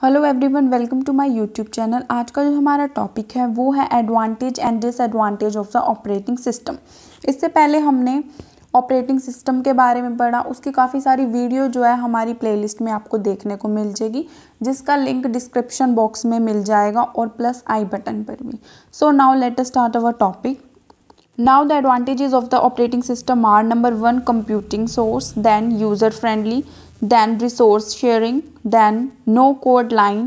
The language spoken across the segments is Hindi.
Hello everyone, welcome to my YouTube channel. आज का जो हमारा टॉपिक है वो है advantage and disadvantage of the operating system. इससे पहले हमने ऑपरेटिंग सिस्टम के बारे में पढ़ा, उसकी काफ़ी सारी वीडियो जो है हमारी प्लेलिस्ट में आपको देखने को मिल जाएगी, जिसका लिंक डिस्क्रिप्शन बॉक्स में मिल जाएगा और प्लस आई बटन पर भी। So now let us start our topic. Now the advantages of the operating system are: number 1, computing source, then user friendly, then resource sharing, then no code line,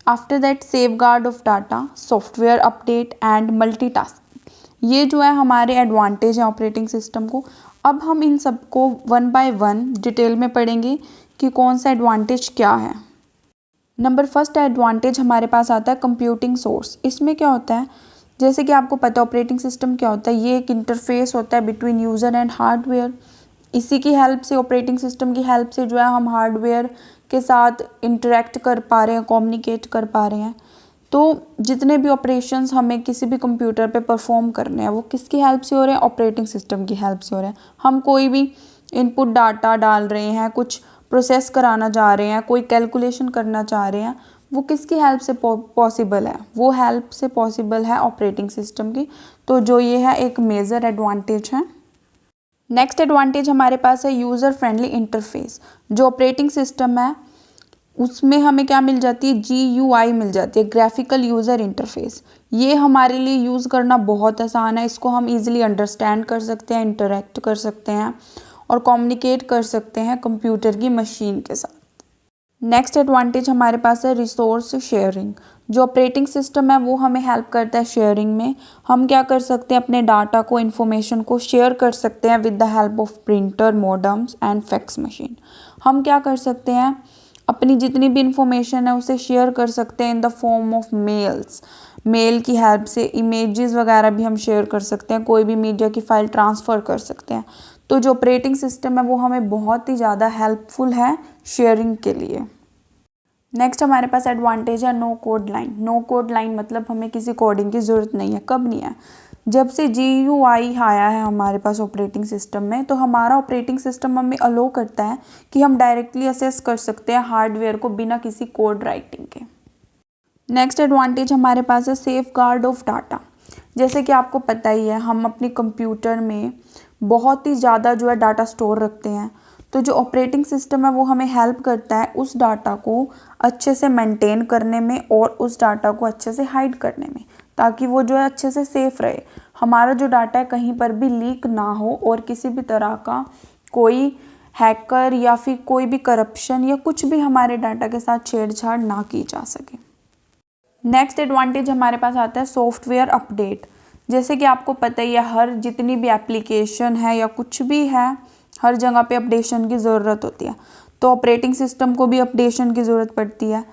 after that safeguard of data, software update and multitasking। ये जो है हमारे एडवांटेज है ऑपरेटिंग सिस्टम को। अब हम इन सबको वन बाय वन डिटेल में पढ़ेंगे कि कौन सा एडवांटेज क्या है। नंबर फर्स्ट एडवांटेज हमारे पास आता है कंप्यूटिंग सोर्स। इसमें क्या होता है, जैसे कि आपको पता है ऑपरेटिंग सिस्टम क्या होता है, ये एक इंटरफेस होता है बिटवीन यूज़र एंड हार्डवेयर। इसी की हेल्प से, ऑपरेटिंग सिस्टम की हेल्प से जो है हम हार्डवेयर के साथ इंटरेक्ट कर पा रहे हैं, कम्युनिकेट कर पा रहे हैं। तो जितने भी ऑपरेशंस हमें किसी भी कंप्यूटर पे परफॉर्म करने हैं वो किसकी हेल्प से हो रहे हैं, ऑपरेटिंग सिस्टम की हेल्प से हो रहे हैं। हम कोई भी इनपुट डाटा डाल रहे हैं, कुछ प्रोसेस कराना चाह रहे हैं, कोई कैलकुलेशन करना चाह रहे हैं, वो किसकी हेल्प से पॉसिबल है, वो हेल्प से पॉसिबल है ऑपरेटिंग सिस्टम की। तो जो ये है एक मेजर एडवांटेज है। नेक्स्ट एडवांटेज हमारे पास है यूज़र फ्रेंडली इंटरफेस। जो ऑपरेटिंग सिस्टम है उसमें हमें क्या मिल जाती है, GUI मिल जाती है, ग्राफिकल यूज़र इंटरफेस। ये हमारे लिए यूज़ करना बहुत आसान है। इसको हम ईजिली अंडरस्टैंड कर सकते हैं, इंटरेक्ट कर सकते हैं और कम्युनिकेट कर सकते हैं कंप्यूटर की मशीन के साथ। नेक्स्ट एडवांटेज हमारे पास है रिसोर्स शेयरिंग। जो ऑपरेटिंग सिस्टम है वो हमें हेल्प करता है शेयरिंग में। हम क्या कर सकते हैं, अपने डाटा को, इन्फॉर्मेशन को शेयर कर सकते हैं with the help of printer, modems and fax machine. हम क्या कर सकते हैं, अपनी जितनी भी इंफॉर्मेशन है उसे शेयर कर सकते हैं in the form of mails. Mail की हेल्प से इमेजेस वगैरह भी हम शेयर कर सकते हैं, कोई भी मीडिया की फ़ाइल ट्रांसफ़र कर सकते हैं। तो जो ऑपरेटिंग सिस्टम है वो हमें बहुत ही ज़्यादा हेल्पफुल है शेयरिंग के लिए। नेक्स्ट हमारे पास एडवांटेज है no code line. No code line मतलब हमें किसी कोडिंग की ज़रूरत नहीं है। कब नहीं है, जब से GUI आया है हमारे पास ऑपरेटिंग सिस्टम में, तो हमारा ऑपरेटिंग सिस्टम हमें अलो करता है कि हम डायरेक्टली असेस कर सकते हैं हार्डवेयर को बिना किसी कोड राइटिंग के। नेक्स्ट एडवांटेज हमारे पास है सेफ गार्ड ऑफ डाटा। जैसे कि आपको पता ही है, हम अपने कंप्यूटर में बहुत ही ज़्यादा जो है डाटा स्टोर रखते हैं। तो जो ऑपरेटिंग सिस्टम है वो हमें हेल्प करता है उस डाटा को अच्छे से मेंटेन करने में और उस डाटा को अच्छे से हाइड करने में, ताकि वो जो है अच्छे से सेफ रहे। हमारा जो डाटा है कहीं पर भी लीक ना हो और किसी भी तरह का कोई हैकर या फिर कोई भी करप्शन या कुछ भी हमारे डाटा के साथ छेड़छाड़ ना की जा सके। नेक्स्ट एडवांटेज हमारे पास आता है सॉफ्टवेयर अपडेट। जैसे कि आपको पता ही है, हर जितनी भी एप्लीकेशन है या कुछ भी है, हर जगह पे अपडेशन की ज़रूरत होती है। तो ऑपरेटिंग सिस्टम को भी अपडेशन की ज़रूरत पड़ती है।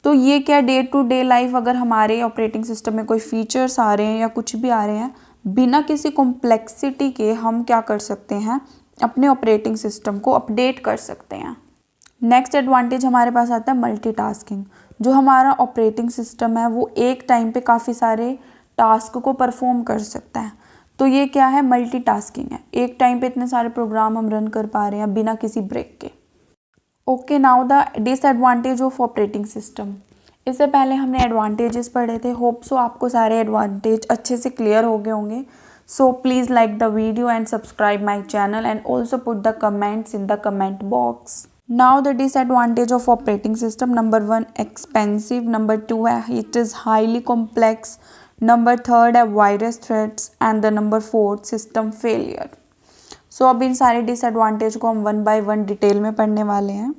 तो ये क्या, डे टू डे लाइफ अगर हमारे ऑपरेटिंग सिस्टम में कोई फीचर्स आ रहे हैं या कुछ भी आ रहे हैं, बिना किसी कॉम्प्लेक्सिटी के हम क्या कर सकते हैं, अपने ऑपरेटिंग सिस्टम को अपडेट कर सकते हैं। नेक्स्ट एडवांटेज हमारे पास आता है मल्टीटास्किंग। जो हमारा ऑपरेटिंग सिस्टम है वो एक टाइम पे काफ़ी सारे टास्क को परफॉर्म कर सकता है। तो ये क्या है, मल्टीटास्किंग है। एक टाइम पे इतने सारे प्रोग्राम हम रन कर पा रहे हैं बिना किसी ब्रेक के। Okay, now the disadvantage of operating system. इससे पहले हमने एडवांटेजेस पढ़े थे। होप सो आपको सारे एडवांटेज अच्छे से क्लियर हो गए होंगे। So please like the video and subscribe my channel and also put the comments in the comment box. Now the disadvantage of operating system. Number 1, expensive. Number 2 है it is highly complex. Number 3 है virus threats and the number 4 system failure. सो अब इन सारे डिसएडवांटेज को हम वन बाय वन डिटेल में पढ़ने वाले हैं।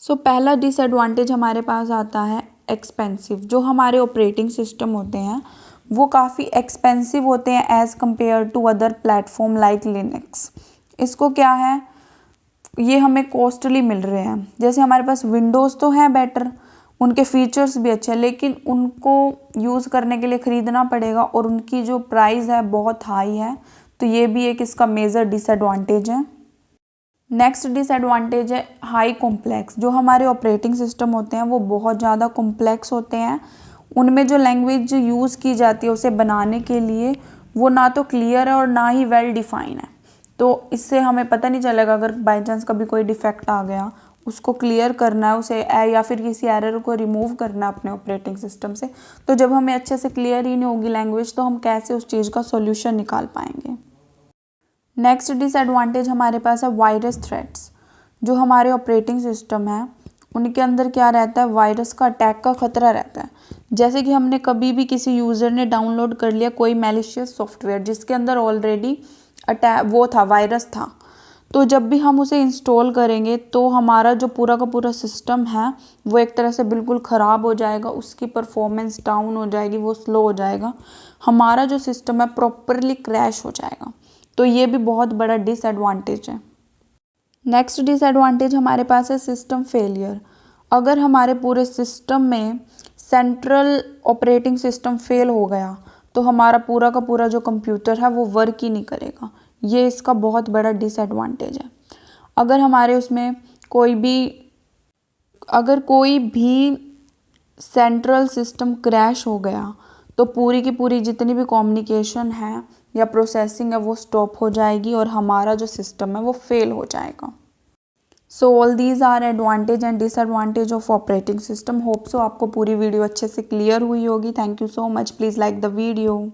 सो पहला डिसएडवांटेज हमारे पास आता है एक्सपेंसिव। जो हमारे ऑपरेटिंग सिस्टम होते हैं वो काफ़ी एक्सपेंसिव होते हैं as compare to other platform like Linux. इसको क्या है, ये हमें कॉस्टली मिल रहे हैं। जैसे हमारे पास विंडोज़ तो हैं बेटर, उनके फीचर्स भी अच्छे हैं, लेकिन उनको यूज़ करने के लिए ख़रीदना पड़ेगा और उनकी जो प्राइस है बहुत हाई है। तो ये भी एक इसका मेजर डिसएडवांटेज है। नेक्स्ट डिसएडवांटेज है हाई कॉम्प्लेक्स। जो हमारे ऑपरेटिंग सिस्टम होते हैं वो बहुत ज़्यादा कॉम्प्लेक्स होते हैं। उनमें जो लैंग्वेज यूज़ की जाती है उसे बनाने के लिए वो ना तो क्लियर है और ना ही वेल डिफाइन है। तो इससे हमें पता नहीं चलेगा अगर बाई चांस कभी कोई डिफेक्ट आ गया उसको क्लियर करना है उसे, या फिर किसी एरर को रिमूव करना है अपने ऑपरेटिंग सिस्टम से, तो जब हमें अच्छे से क्लियर ही नहीं होगी लैंग्वेज तो हम कैसे उस चीज़ का सॉल्यूशन निकाल पाएंगे। नेक्स्ट डिसएडवांटेज हमारे पास है वायरस थ्रेट्स। जो हमारे ऑपरेटिंग सिस्टम है उनके अंदर क्या रहता है, वायरस का अटैक का खतरा रहता है। जैसे कि हमने कभी भी किसी यूज़र ने डाउनलोड कर लिया कोई मैलिशियस सॉफ्टवेयर जिसके अंदर ऑलरेडी अटैक वो था, वायरस था, तो जब भी हम उसे इंस्टॉल करेंगे तो हमारा जो पूरा का पूरा सिस्टम है वो एक तरह से बिल्कुल ख़राब हो जाएगा, उसकी परफॉर्मेंस डाउन हो जाएगी, वो स्लो हो जाएगा, हमारा जो सिस्टम है प्रॉपरली क्रैश हो जाएगा। तो ये भी बहुत बड़ा डिसएडवांटेज है। नेक्स्ट डिसएडवांटेज हमारे पास है सिस्टम फेलियर। अगर हमारे पूरे सिस्टम में सेंट्रल ऑपरेटिंग सिस्टम फेल हो गया तो हमारा पूरा का पूरा जो कंप्यूटर है वो वर्क ही नहीं करेगा। ये इसका बहुत बड़ा डिसएडवांटेज है। अगर हमारे उसमें कोई भी सेंट्रल सिस्टम क्रैश हो गया तो पूरी की पूरी जितनी भी कम्युनिकेशन है या प्रोसेसिंग है वो स्टॉप हो जाएगी और हमारा जो सिस्टम है वो फेल हो जाएगा। So all these are advantage and disadvantage of operating system. Hope so आपको पूरी वीडियो अच्छे से क्लियर हुई होगी। Thank you so much. Please like the video.